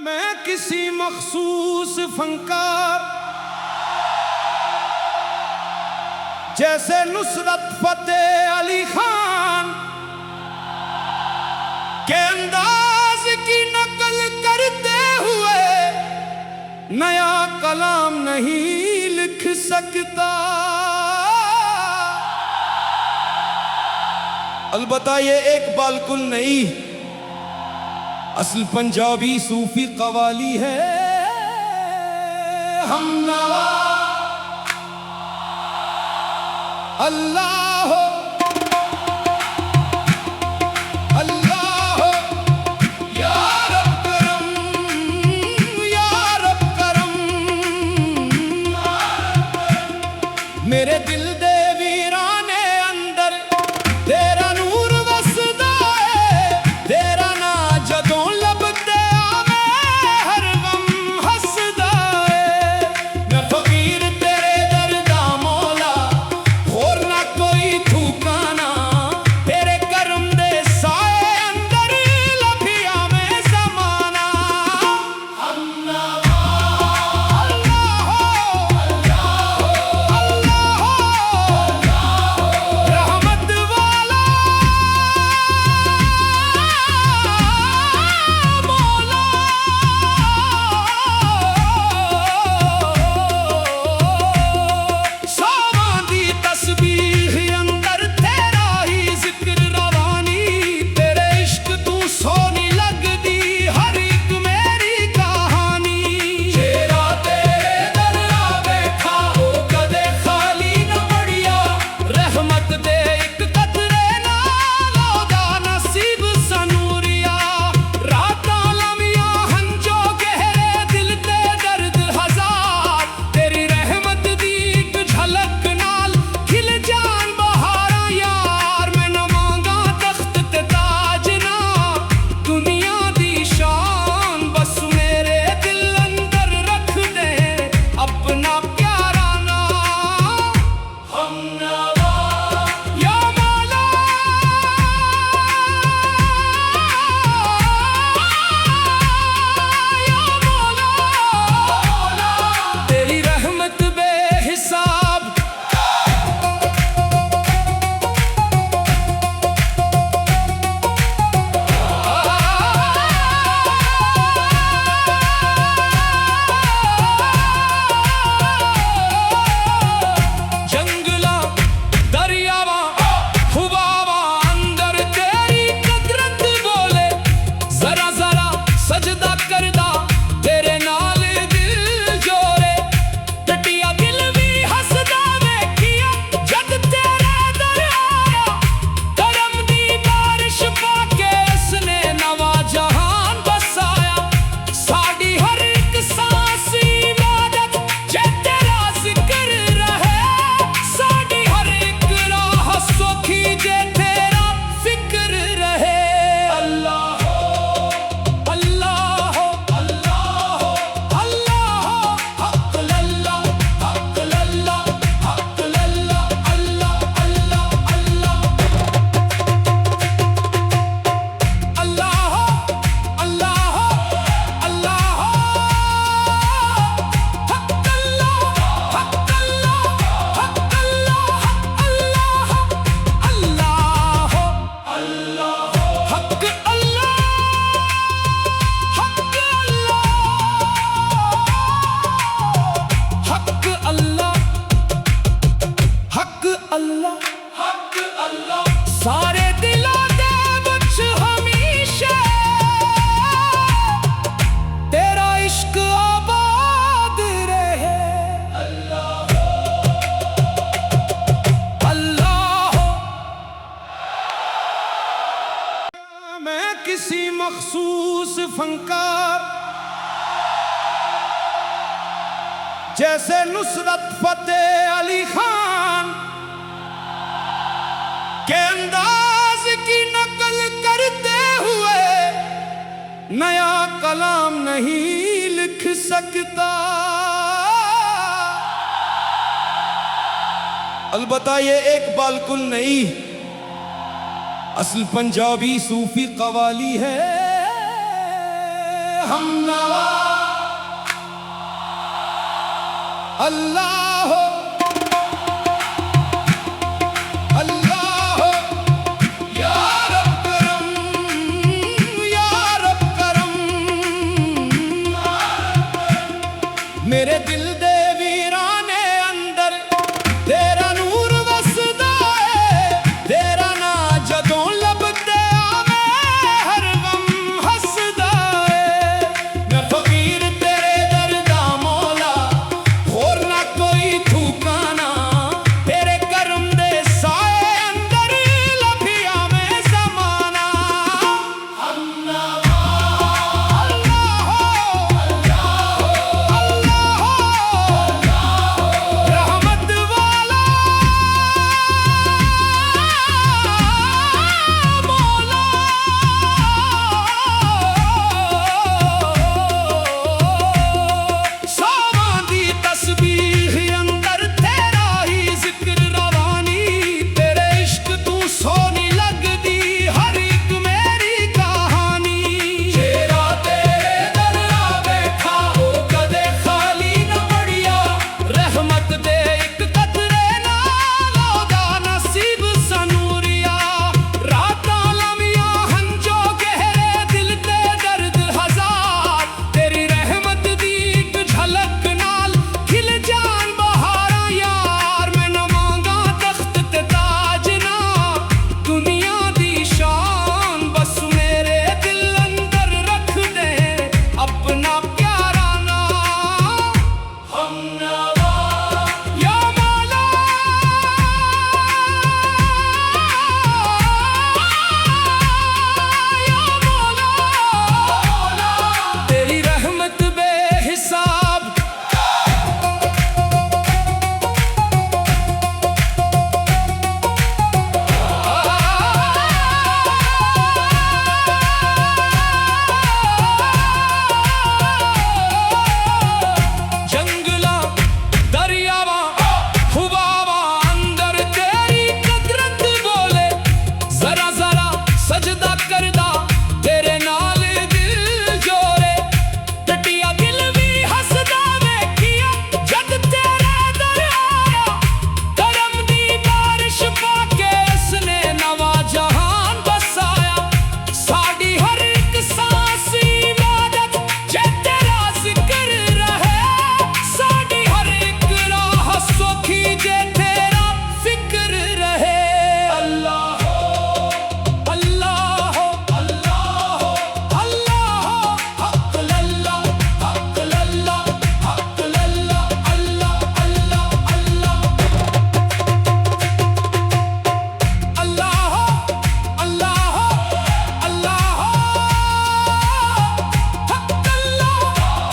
मैं किसी मखसूस फनकार जैसे नुसरत फतेह अली खान के अंदाज की नकल करते हुए नया कलाम नहीं लिख सकता। अलबत्ता ये एक बालकुल नहीं, असल पंजाबी सूफी कवाली है। हमनवा अल्लाह हो, अल्लाह हो, या रब करम, या रब करम, मेरे दिल दे वीराने अंदर तेरा नूर वसदा है, तेरा ना जदों लभदे आवे हर गम हसदा है। मैं फकीर तेरे दर दा मौला, होर ना कोई ठिकाना, तेरे करम दे साए अंदर लभिया में ज़माना। हमनवा अल्लाह हो, अल्लाह हो, अल्लाह हो, रहमत वाला मौला। सावां दी तस्बीह अंदर तेरा ही जिक्र रवानी, तेरे इश्क तू सोनी लगदी हर एक मेरी कहानी। चेहरा तेरे दर आ बैठा हो कदे खाली न मुड़िया, रहमत दे एक कतरे नाल ओदा नसीब सनूरिया। रातां लम्हियां हंजो गहरे दिल ते दर्द हजार, तेरी रहमत दी एक झलक नाल खिल जान बहारां यार। मैं न मांगा तख्त ते ताज ना दुनिया दी शान, बस मेरे दिल अंदर रख दे अपना प्यारा नाम। हमनवा या मौला, या मौला, तेरी रहमत बेहिसाब। जंगला दरियावा हुवावा अंदर तेरी कुदरत बोले, जरा जरा सजदा करदा तेरे नाल दिल जोरे। टटिया दिल भी हसदा वेखिया जद तेरे दर आया, करम दी बारिश पाके उसने नवा जहान बसाया। साडी हर एक सांस इबादत जे तेरा जिक्र रहे, साडी हर एक राह सौखी जे तेरा फिक्र रहे। अल्लाह हो, अल्लाह हो, अल्लाह हो, अल्लाह हो, हक लल्लाह, हक लल्लाह, हक लल्लाह, अल्लाह अल्लाह अल्लाह। अल्लाह हो, अल्लाह हो, अल्लाह हो, हक अल्लाह, हक अल्लाह, हक अल्लाह, अल्लाह, अल्लाह हो, अल्लाह हो, हक अल्लाह, हक अल्लाह, हक अल्लाह, हक अल्लाह, हक अल्लाह। सारे दिलों दे विच हमेशा तेरा इश्क आबाद रहे। अल्लाह हो, मैं किसी मखसूस फनकार जैसे नुसरत फतेह अली खान के अंदाज की नकल करते हुए नया कलाम नहीं लिख सकता। अलबत्ता ये एक बालकुल नहीं, असल पंजाबी सूफी कवाली है। हमनवा अल्लाह हो, अल्लाह हो, या रब करम, या रब करम। मेरे दिल दे वीराने अंदर तेरा नूर वसदा है, तेरा ना जदों लभदा आवे हर गम हसदा है। मैं फकीर तेरे दर दा मौला, होर ना कोई ठिकाना, तेरे करम दे साए अंदर लभिया में ज़माना। हमनवा अल्लाह हो, अल्लाह हो, अल्लाह हो, रहमत वाला मौला। सावां दी तस्बीह अंदर तेरा ही जिक्र रवानी, तेरे इश्क तू सोनी लगदी हर एक मेरी कहानी। चेहरा तेरे दर आ बैठा हो कदे खाली न पड़िया, रहमत दे एक कतरे नाल ओदा नसीब सनूरिया। रातां लम्हियां हन जो गहरे दिल ते दर्द हजार, तेरी रहमत दी एक झलक नाल खिल जान बहारां यार। मैं न मांगा तख्त ते ताज ना दुनिया दी शान, बस मेरे दिल अंदर रख दे अपना प्यारा नाम। हमनवा या मौला, या मौला, तेरी रहमत बेहिसाब। जंगला दरियावां हुवावां अंदर तेरी कुदरत बोले, जरा जरा सजदा करदा तेरे नाल दिल जोरे। टटिया दिल भी हसदा वेखिया जद तेरे दर आया, करम दी बारिश पाके उसने नवा जहान बसाया। साडी हर एक सांस इबादत जे तेरा जिक्र रहे, साडी हर एक राह सौखी जे तेरा फिक्र रहे। अल्लाह हो, अल्लाह हो, अल्लाह हो, अल्लाह हो, हक लल्लाह, हक लल्लाह, हक लल्लाह, अल्लाह अल्लाह अल्लाह। अल्लाह हो, अल्लाह हो, अल्लाह हो, हक अल्लाह,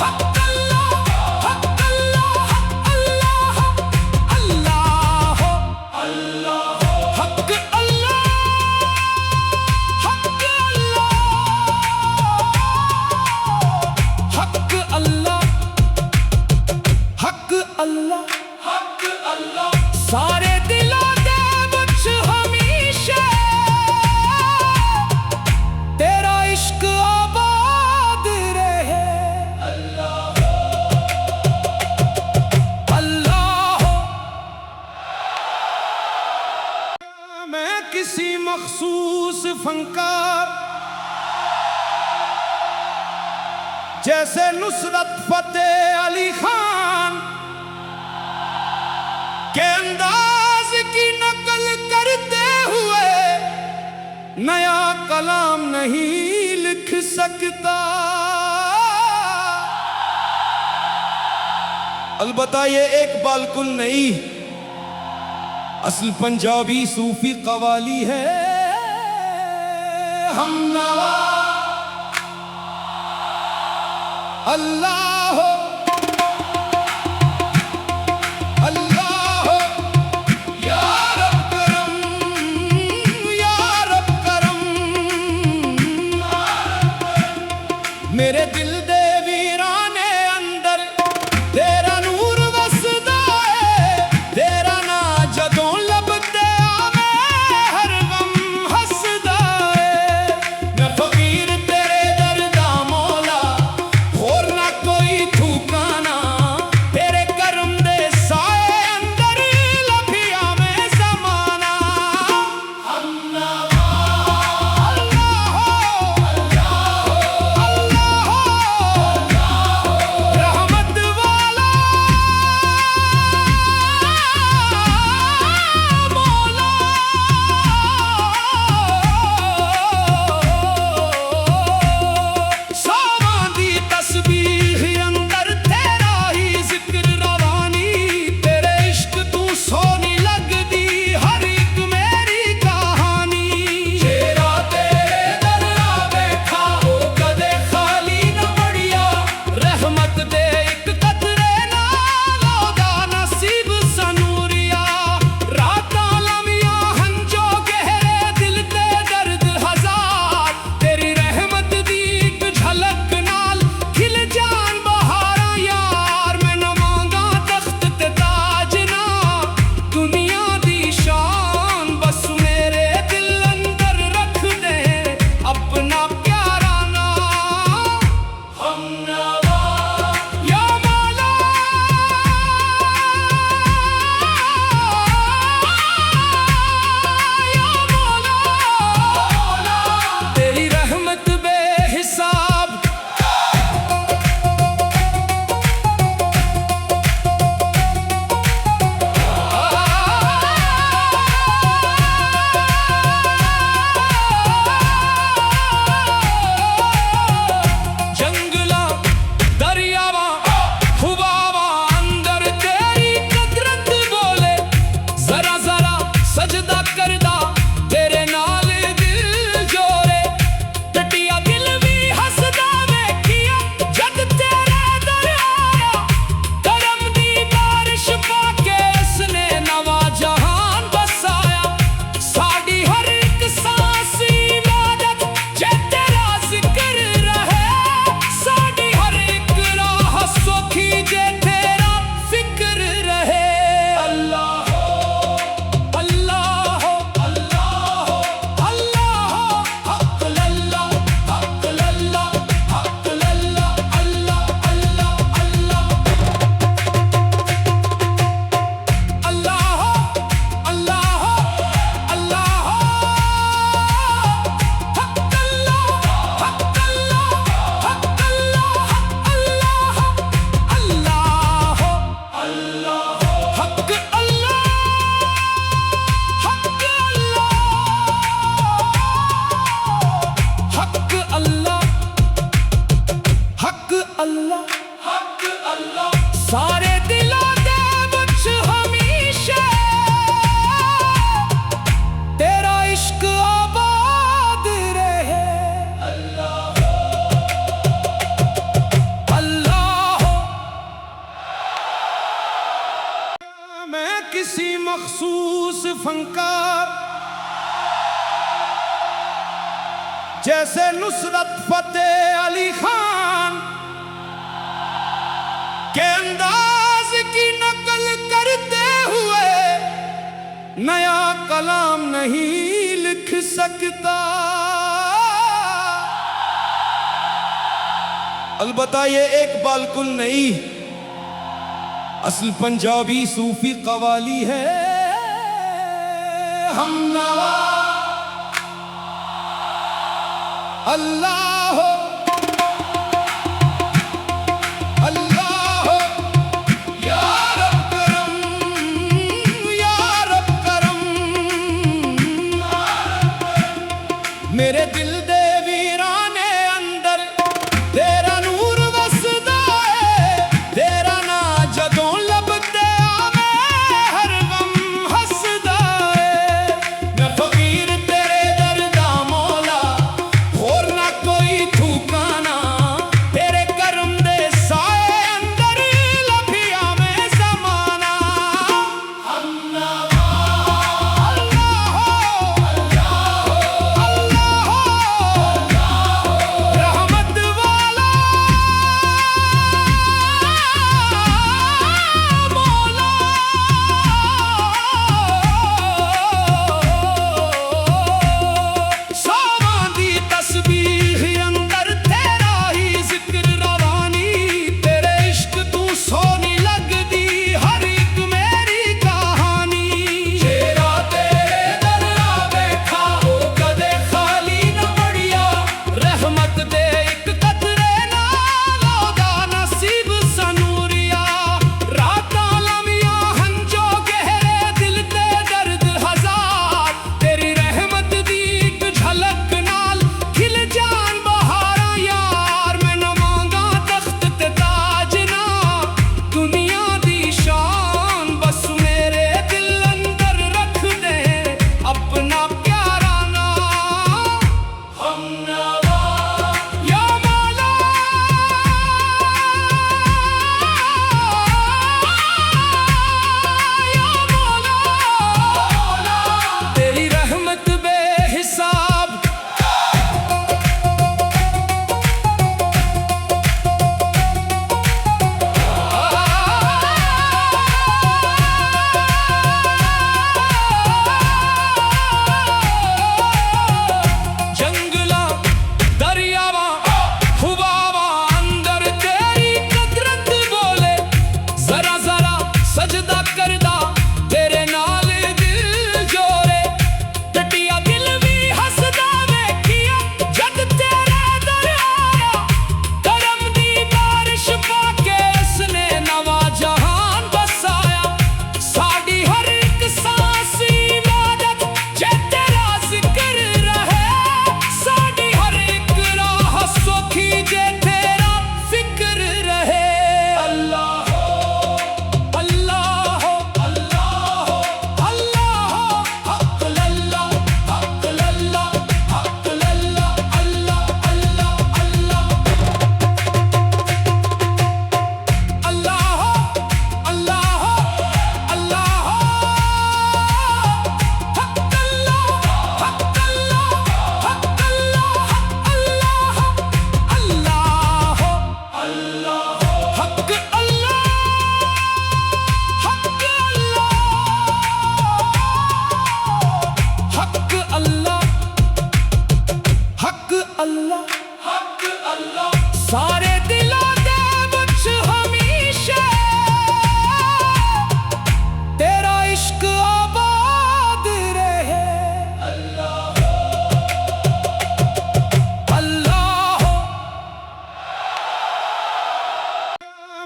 हक अल्लाह, हक अल्लाह, अल्लाह, अल्लाह हो, अल्लाह हो, हक अल्लाह, हक अल्लाह, हक अल्लाह, हक अल्लाह, हक अल्लाह। सारे दिलों दे विच हमेशा तेरा इश्क आबाद रहे। अल्लाह अल्लाह हो। मैं किसी मखसूस फनकार जैसे नुसरत फतेह अली खान के अंदाज की नकल करते हुए नया कलाम नहीं लिख सकता। अलबत्ता ये एक बालकुल नहीं, असल पंजाबी सूफी कवाली है। हमनवा अल्लाह हो, अल्लाह हो, या रब करम, या रब करम। मेरे दिल दे वीराने अंदर तेरा नूर वसदा है, तेरा ना जदों लभदा आवे हर गम हसदा है। मैं फकीर तेरे दर दा मौला, हमनवा या मौला या मौला तेरी रहमत बेहिसाब सारे दिलों दे विच हमेशा तेरा इश्क आबाद रहे अल्लाह अल्लाह मैं किसी मखसूस फनकार जैसे नुसरत फतेह अली खान के अंदाज की नकल करते हुए नया कलाम नहीं लिख सकता। अलबत्ता ये एक बालकुल नहीं, असल पंजाबी सूफी कवाली है। हमनवा अल्लाह मेरे दिल दे वीराने अंदर तेरा नूर वसदा है, तेरा ना जदों लभदे आवे हर गम हसदा है। मैं फकीर तेरे दर दा मौला, होर ना कोई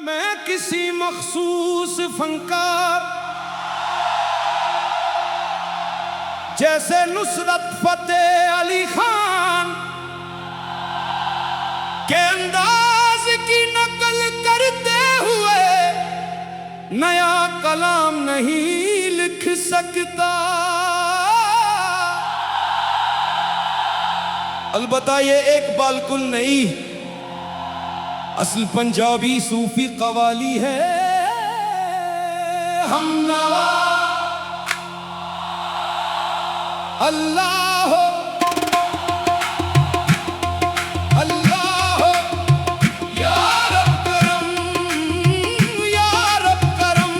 मैं किसी मखसूस फनकार जैसे नुसरत फतेह अली खान के अंदाज की नकल करते हुए नया कलाम नहीं लिख सकता। अलबत्ता ये एक बालकुल नहीं, असल पंजाबी सूफी कवाली है। हमनवा अल्लाह हो, अल्लाह हो, या रब करम, या रब करम।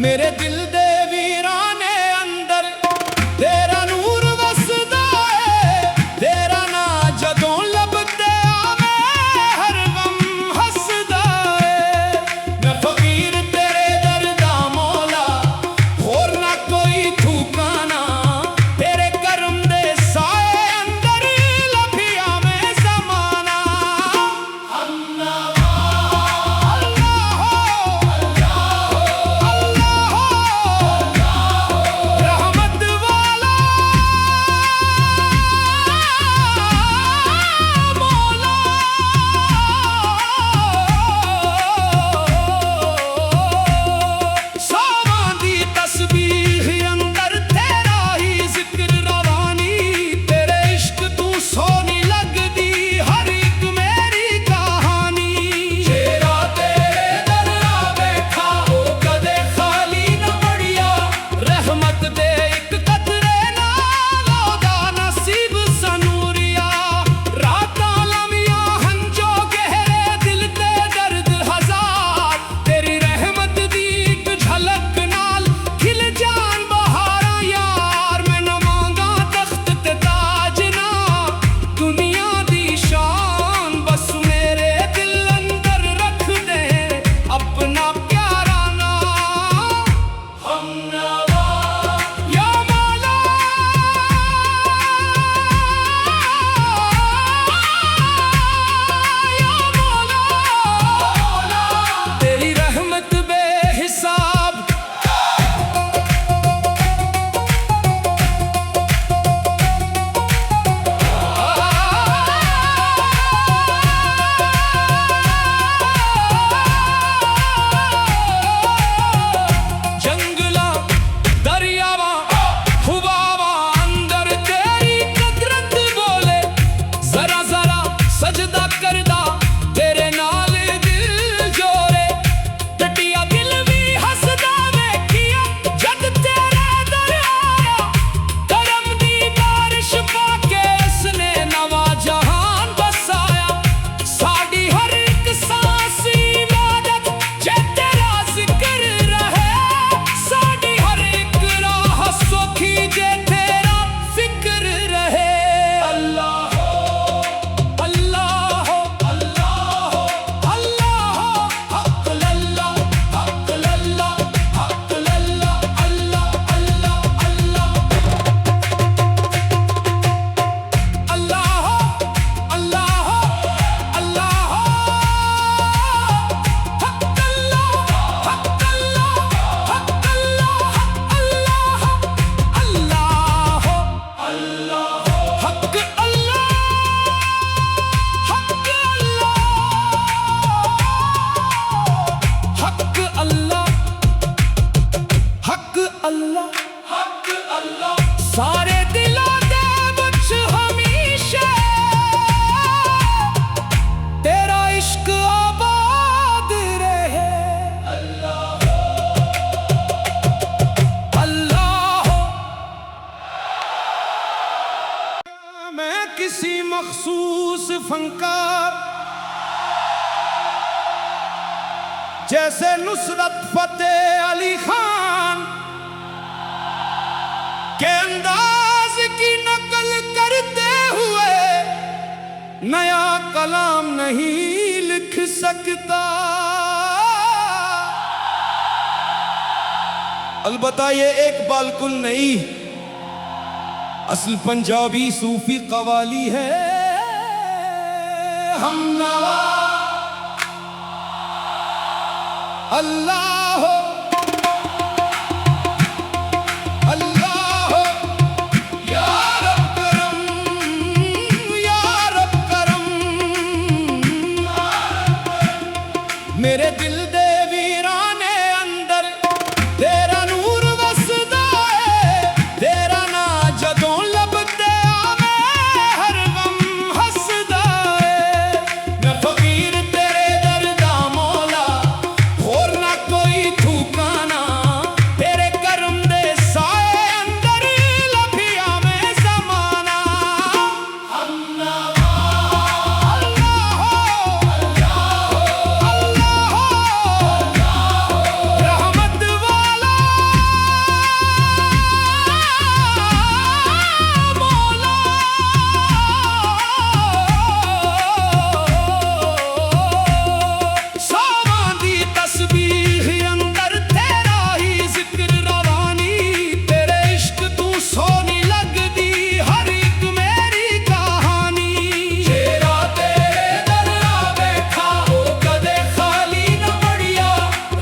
मेरे दिल दे वीराने अंदर तेरा नूर वसदा है, तेरा ना जदों लभदे आवे हर गम हसदा है। मैं फकीर तेरे दर दा मौला, होर ना कोई ठिकाना, तेरे करम दे साए अंदर लभिया में ज़माना। हमनवा अल्लाह हो, अल्लाह हो, अल्लाह हो, रहमत वाला मौला। सावां दी तस्बीह अंदर तेरा ही जिक्र रवानी, तेरे इश्क तू सोनी लगदी हर एक मेरी कहानी। शेरा तेरे दर आ बैठा ओ कदे खाली न पड़िया, रहमत दे एक कतरे नाल ओदा नसीब सनूरिया। रातां लम्हियां हंजो गहरे दिल ते दर्द हजार, तेरी रहमत दी एक झलक नाल खिल जान बहारां यार। मैं नवांगा तख्त ते ताज ना दुनिया दी शान, बस मेरे दिल अंदर रख दे अपना प्यारा नाम। हमनवा या मौला, या मौला, तेरी रहमत बेहिसाब। जंगला दरियावा हुवावा अंदर तेरी कुदरत बोले, जरा जरा सजदा करदा तेरे नाल दिल जोरे। टटिया दिल भी हसदा वेखिया जद तेरे दर आया, करम दी बारिश पाके उसने नवा जहान बसाया। साडी हर एक सांस इबादत जे तेरा जिक्र रहे, साडी हर एक राह सौखी जे तेरा फिक्र रहे। अल्लाह हो, अल्लाह हो, अल्लाह हो, अल्लाह हो, हक लल्लाह, हक लल्लाह, हक लल्लाह, अल्लाह अल्लाह अल्लाह। अल्लाह हो, अल्लाह हो, अल्लाह हो, हक अल्लाह, हक अल्लाह, हक अल्लाह, अल्लाह हो, अल्लाह हो, हक अल्लाह, हक अल्लाह, हक अल्लाह, हक अल्लाह। सारे दिलों दे विच हमेशा तेरा इश्क आबाद रहे। अल्लाह हो, मैं किसी मखसूस फनकार जैसे नुसरत फतेह अली खान के अंदाज की नकल करते हुए नया कलाम नहीं लिख सकता। अलबत्ता ये एक बालकुल नहीं, असल पंजाबी सूफी कवाली है। हमनवा अल्लाह हो, अल्लाह हो, या रब करम, या रब करम। मेरे दिल दे वीराने अंदर तेरा नूर वसदा है, तेरा ना जदों लभदे आवे हर गम हसदा है। मैं फकीर तेरे दर दा मौला, होर ना कोई ठिकाना, तेरे करम दे साए अंदर लभिया में ज़माना। हमनवा अल्लाह हो, अल्लाह हो, रहमत वाला मौला। सावां दी तस्बीह अंदर तेरा ही जिक्र रवानी, तेरे इश्क तू सोनी लगदी हर एक मेरी कहानी। जेरा तेरे दर आ बैठा ओ कदे खाली न मुड़िया,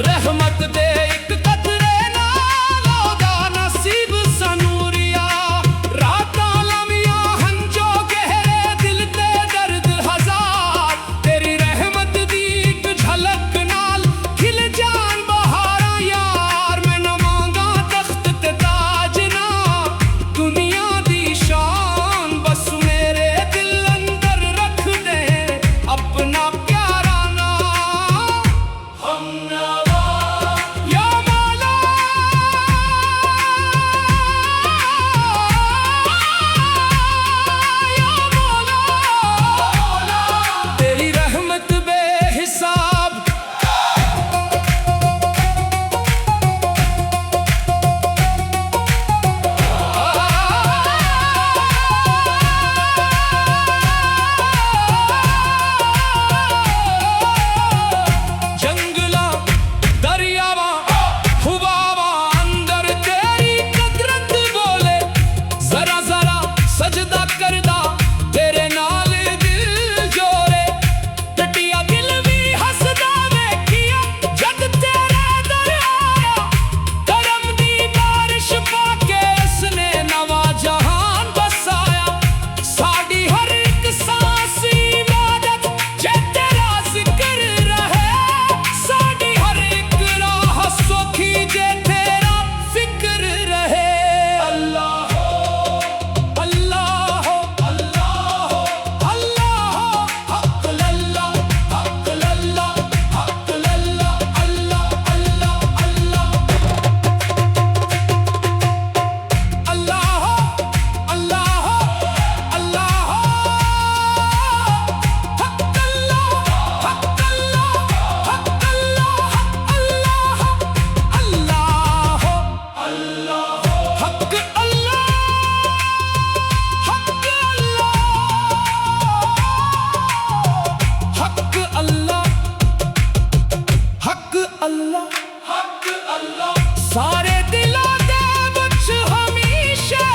रहमत दे एक कतरे नाल ओदा नसीब सनूरिया। रातां लम्हियां हन जो गहरे दिल ते दर्द हजार, तेरी रहमत दी एक झलक नाल खिल जान बहारां यार। मैं न मांगा तख्त ते ताज ना दुनिया दी शान, बस मेरे दिल अंदर रख दे अपना प्यारा नाम। हमनवा या मौला, या मौला, तेरी रहमत बेहिसाब। जंगला दरियावां हुवावां अंदर तेरी कुदरत बोले, जरा जरा सजदा करदा तेरे नाल दिल जोरे। टटिया दिल भी हसदा वेखिया जद तेरे दर आया, करम दी बारिश पाके उसने नवा जहान बसाया। साडी हर एक सांस इबादत जे तेरा जिक्र रहे, साडी हर एक राह सौखी जे तेरा फिक्र रहे। अल्लाह हो, अल्लाह हो, अल्लाह हो, अल्लाह हो, हक लल्लाह, हक लल्लाह, हक लल्लाह, अल्लाह अल्लाह अल्लाह। अल्लाह हो, अल्लाह हो, अल्लाह हो, हक अल्लाह, हक अल्लाह, हक अल्लाह, अल्लाह, अल्लाह हो, अल्लाह हो, हक अल्लाह, हक अल्लाह, हक अल्लाह, हक अल्लाह, हक अल्लाह। सारे दिलों दे विच हमेशा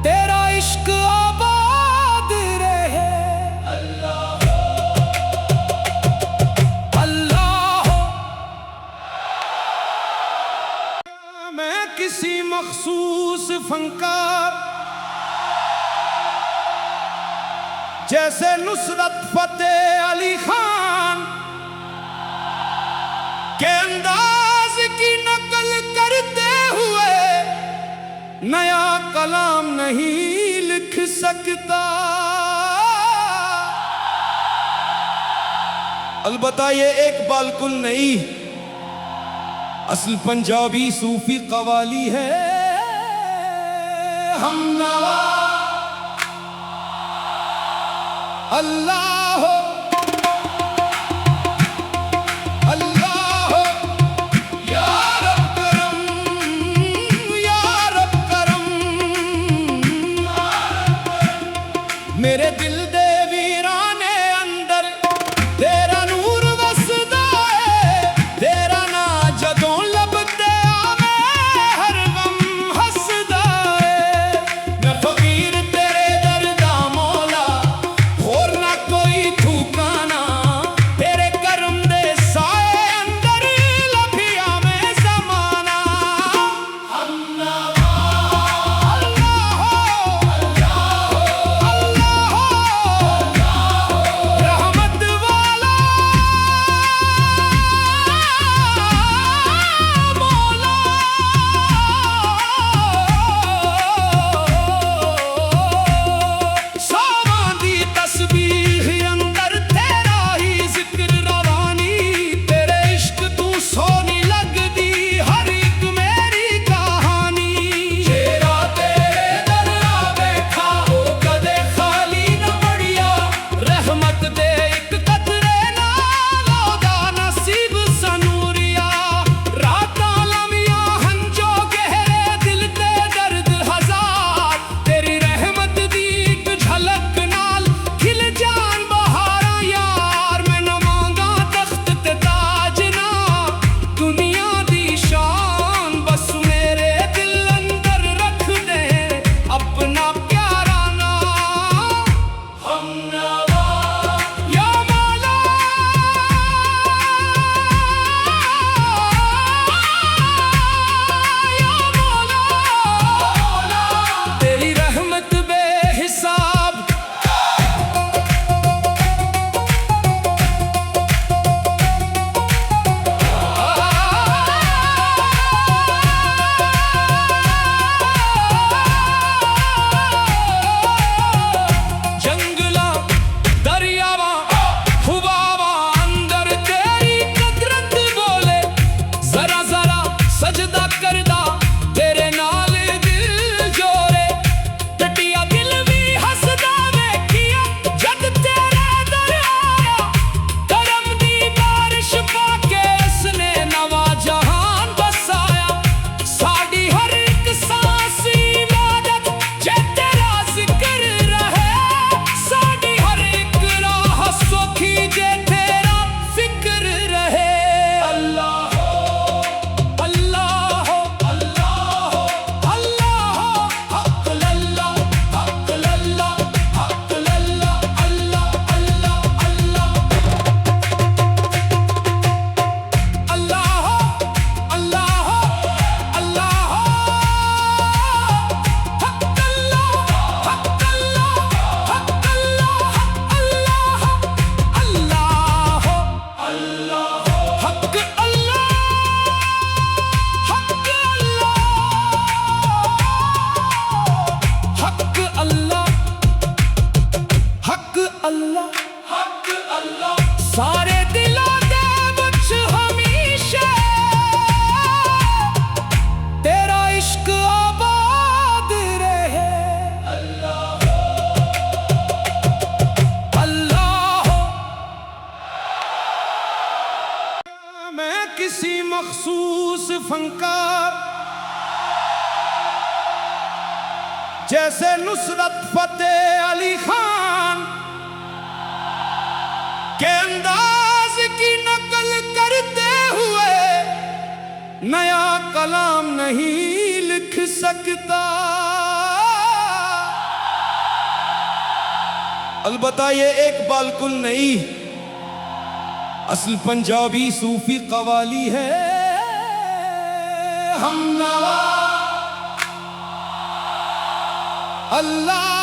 तेरा इश्क आबाद रहे। अल्लाह हो, मैं किसी मखसूस फनकार जैसे नुसरत फतेह अली खान के अंदाज की नकल करते हुए नया कलाम नहीं लिख सकता। अलबत्ता ये एक बालकुल नहीं, असल पंजाबी सूफी कवाली है। हमनवा अल्लाह हो, अल्लाह हो, या रब करम, या रब करम। मेरे दिल दे वीराने अंदर तेरा नूर वसदा है, तेरा ना जदों लभदे आवे हर गम हसदा है। मैं फकीर तेरे दर दा मौला, हमनवा या मौला या मौला तेरी रहमत बेहिसाब सारे दिलों दे विच हमेशा तेरा इश्क आबाद रहे अल्लाह अल्लाह मैं किसी मखसूस फनकार जैसे नुसरत फतेह अली खान के अंदाज की नकल करते हुए नया कलाम नहीं लिख सकता। अलबत्ता ये एक बालकुल नहीं, असल पंजाबी सूफी कवाली है। हमनवा अल्लाह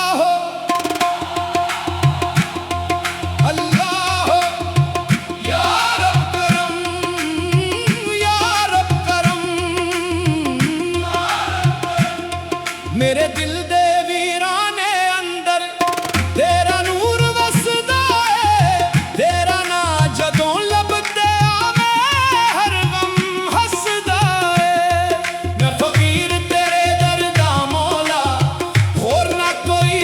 मेरे दिल दे वीराने अंदर तेरा नूर वसदा है, तेरा ना जदों लभदे आवे हर गम हसदा है। मैं फकीर तेरे दर दा मौला, होर ना कोई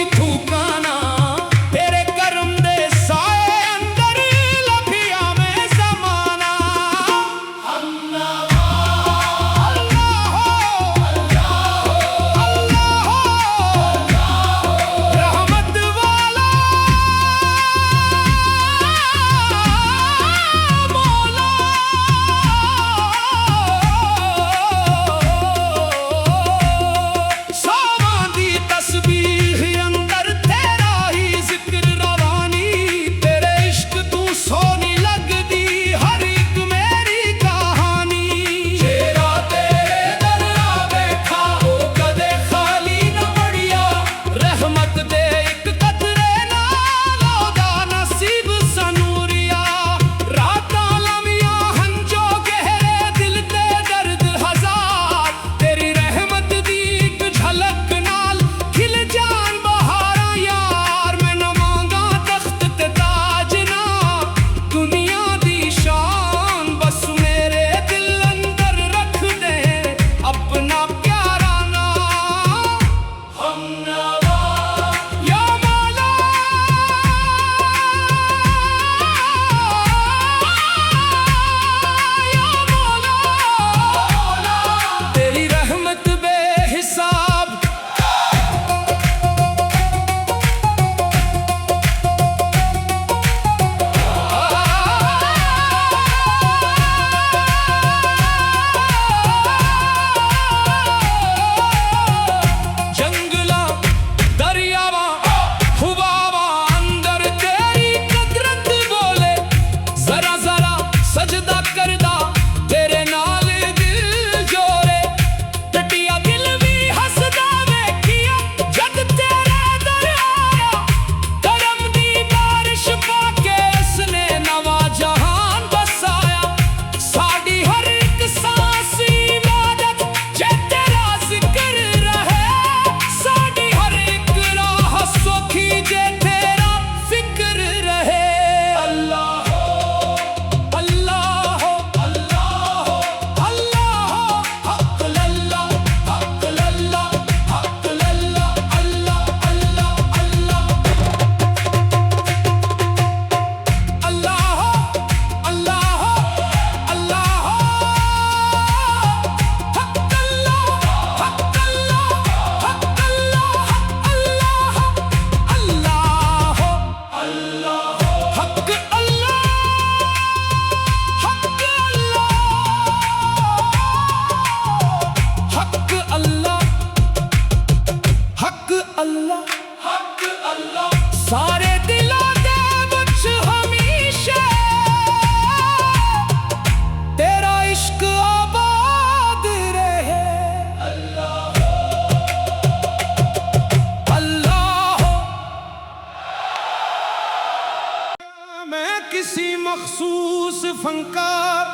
किसी मखसूस फनकार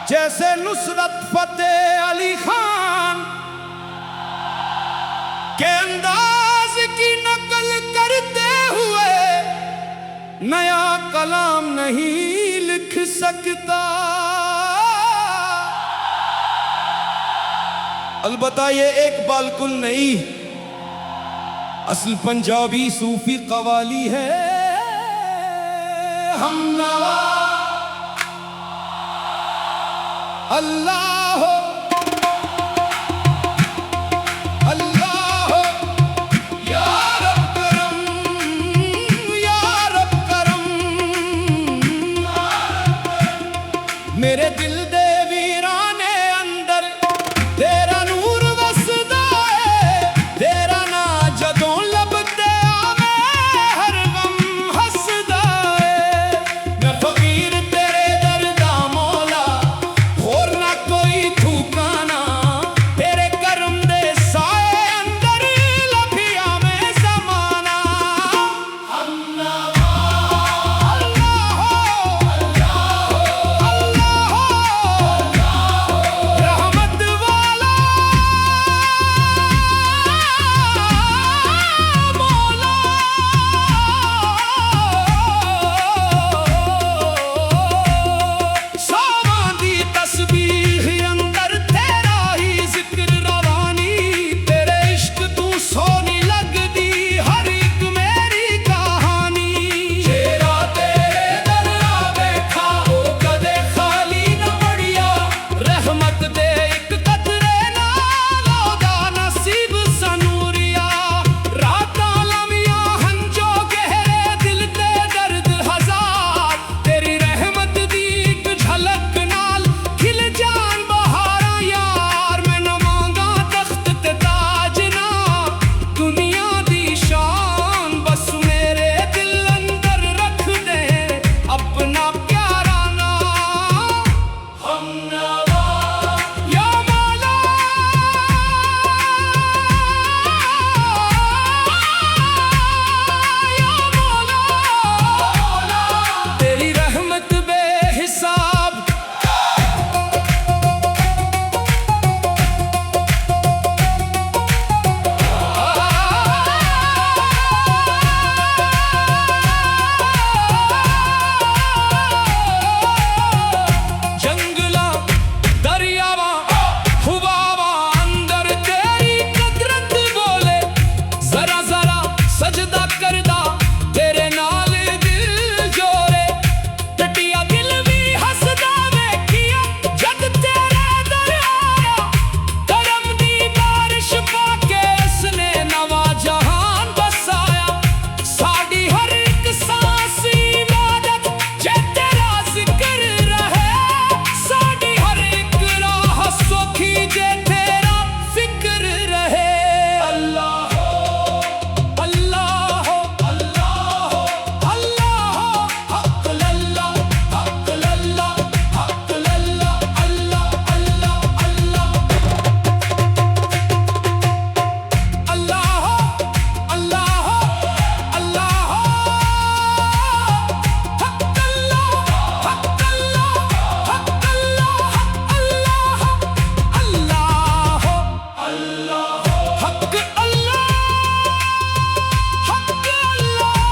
जैसे नुसरत फतेह अली खान के अंदाज की नकल करते हुए नया कलाम नहीं लिख सकता। अलबत्ता ये एक बालकुल नहीं, असल पंजाबी सूफी कवाली है। हमनवा अल्लाह हो, अल्लाह हो, या रब करम, या रब करम। मेरे दिल दे वीराने अंदर तेरा नूर वसदा है, तेरा ना जदों लभदे आवे हर गम हसदा है। मैं फकीर तेरे दर दा मौला, होर ना कोई ठिकाना, तेरे करम दे साए अंदर लभिया में ज़माना। हमनवा अल्लाह हो, अल्लाह हो, अल्लाह हो, रहमत वाला मौला। सावां दी तस्बीह अंदर तेरा ही जिक्र रवानी, तेरे इश्क तू सोनी लगदी हर एक मेरी कहानी। चेहरा तेरे दर आ बैठा ओ कदे खाली न मुड़िया, रहमत दे एक कतरे नाल ओदा नसीब सनूरिया। रातां लम्हियां हंजो गहरे दिल ते दर्द हजार, तेरी रहमत दी एक झलक नाल खिल जान बहारां यार। मैं न मांगा तख्त ते ताज ना दुनिया दी शान, बस मेरे दिल अंदर रख दे अपना प्यारा नाम। हमनवा या मौला, या मौला, तेरी रहमत बेहिसाब। जंगला दरियावा हुवावा अंदर तेरी कुदरत बोले, जरा जरा सजदा करदा तेरे नाल दिल जोरे। टटिया दिल भी हसदा वेखिया जद तेरे दर आया, करम दी बारिश पाके उसने नवा जहान बसाया। साडी हर एक सांस इबादत जे तेरा जिक्र रहे, साडी हर एक राह सौखी जे तेरा फिक्र रहे। अल्लाह हो, अल्लाह हो, अल्लाह हो, अल्लाह हो, हक लल्लाह, हक लल्लाह, हक लल्लाह, अल्लाह अल्लाह अल्लाह। अल्लाह हो, अल्लाह हो, अल्लाह हो, हक अल्लाह, हक अल्लाह, हक अल्लाह, अल्लाह, अल्लाह हो, अल्लाह हो, हक अल्लाह, हक अल्लाह,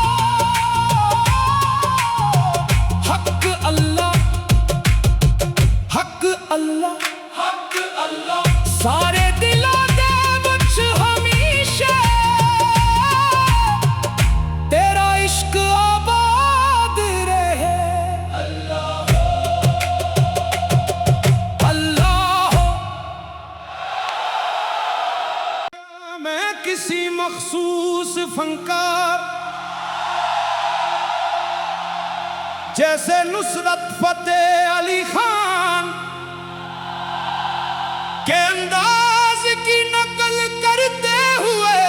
हक अल्लाह, हक अल्लाह, हक अल्लाह। सारे दिलों दे विच हमेशा तेरा इश्क आबाद रहे। अल्लाह हो, मैं किसी मखसूस फनकार जैसे नुसरत फतेह अली खान के अंदाज की नकल करते हुए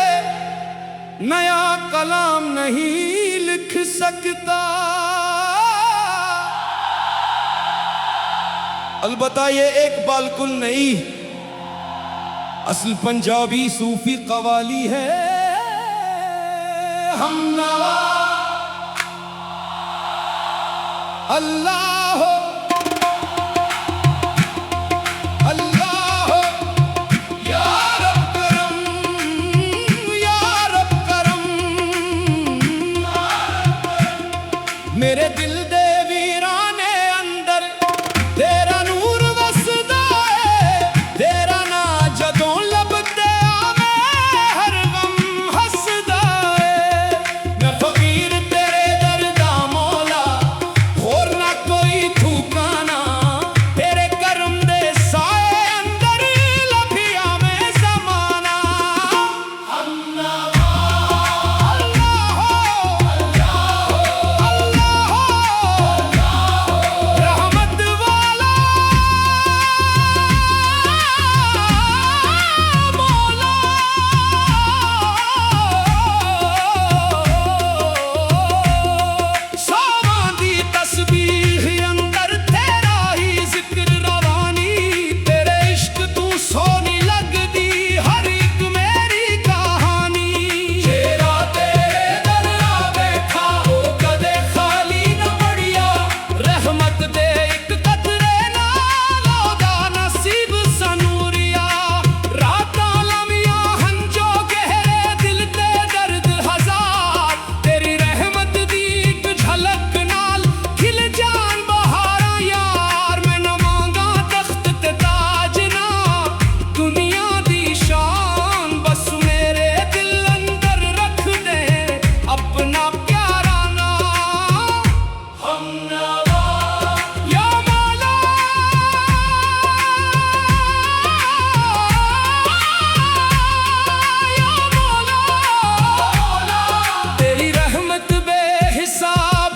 नया कलाम नहीं लिख सकता। अलबत्ता ये एक बालकुल नहीं, असल पंजाबी सूफी कवाली है। हमनवा अल्लाह हो, अल्लाह हो, या रब करम, या रब करम। मेरे दिल दे वीराने अंदर तेरा नूर वसदा है, तेरा ना जदों लभदे आवे हर गम हसदा है। मैं फकीर तेरे दर दा मौला, होर ना कोई ठिकाना, तेरे करम दे साए अंदर लभिया में ज़माना। अल्लाह हो, अल्लाह हो, रहमत वाला मौला। सावां दी तस्बीह अंदर तेरा ही जिक्र रवानी, तेरे इश्क तू सोनी लगदी हर एक मेरी कहानी। जेरा तेरे दर आ बैठा हो कदे खाली न मुड़िया, रहमत दे एक कतरे नाल ओदा नसीब सनूरिया। रातां लम्हियां हंजो गहरे दिल ते दर्द हजार, तेरी रहमत दी एक झलक नाल खिल जान बहारां यार। मैं न मांगा तख्त ते ताज ना दुनिया दी शान, बस मेरे दिल अंदर रख दे अपना प्यारा नाम। हमनवा या मौला, या मौला, तेरी रहमत बेहिसाब।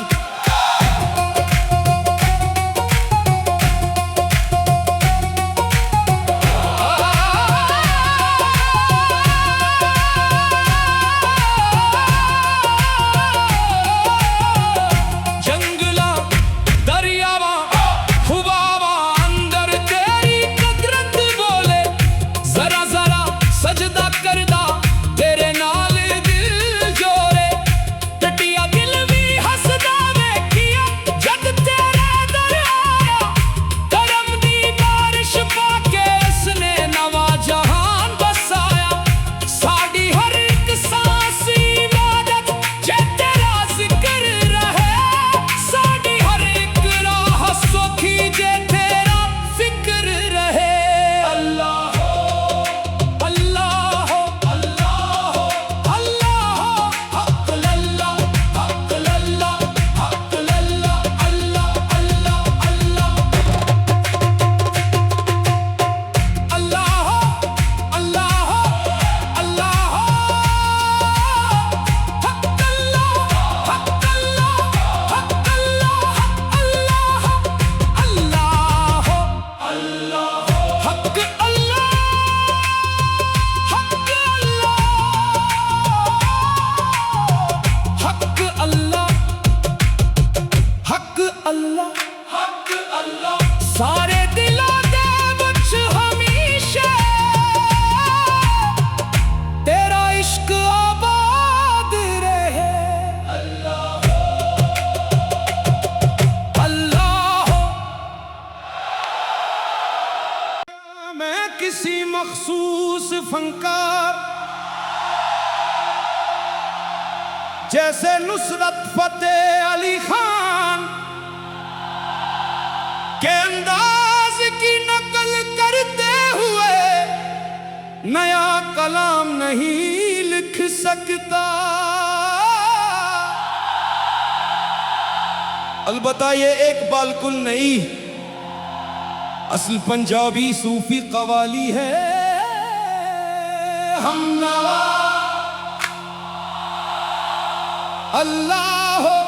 जंगला दरियावां हुवावां अंदर तेरी कुदरत बोले, जरा जरा सजदा करदा तेरे नाल दिल जोरे। टटिया दिल भी हसदा वेखिया जद तेरे दर आया, करम दी बारिश पाके उसने नवा जहान बसाया। साडी हर एक सांस इबादत जे तेरा जिक्र रहे, साडी हर एक राह सौखी जे तेरा फिक्र रहे। अल्लाह हो, अल्लाह हो, अल्लाह हो, अल्लाह हो, हक लल्लाह, हक लल्लाह, हक लल्लाह, अल्लाह अल्लाह अल्लाह। अल्लाह हो, अल्लाह हो, अल्लाह हो, हक अल्लाह, हक अल्लाह, हक अल्लाह, अल्लाह, अल्लाह हो, अल्लाह हो, हक अल्लाह, हक अल्लाह, हक अल्लाह, हक अल्लाह, हक अल्लाह। सारे दिलों दे विच हमेशा तेरा इश्क आबाद रहे। अल्लाह हो, अल्लाह हो। मैं किसी मखसूस फनकार जैसे नुसरत फतेह अली खान के अंदाज की नकल करते हुए नया कलाम नहीं लिख सकता। अलबत्ता ये एक बालकुल नहीं, असल पंजाबी सूफी कवाली है। हमनवा अल्लाह हो,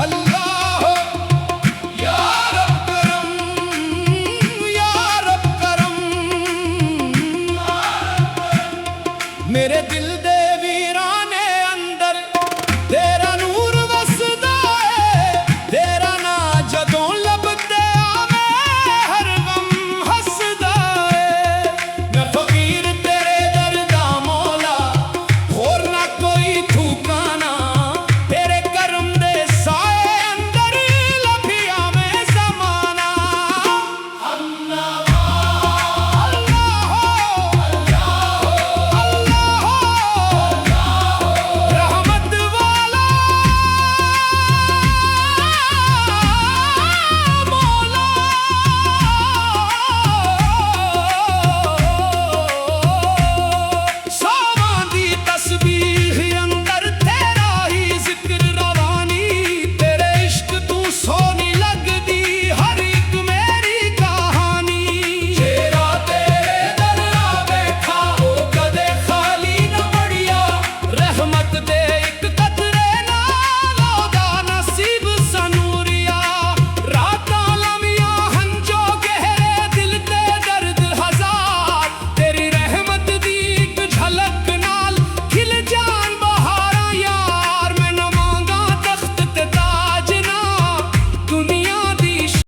अल्लाह हो, या रब करम, या रब करम। मेरे दिल दे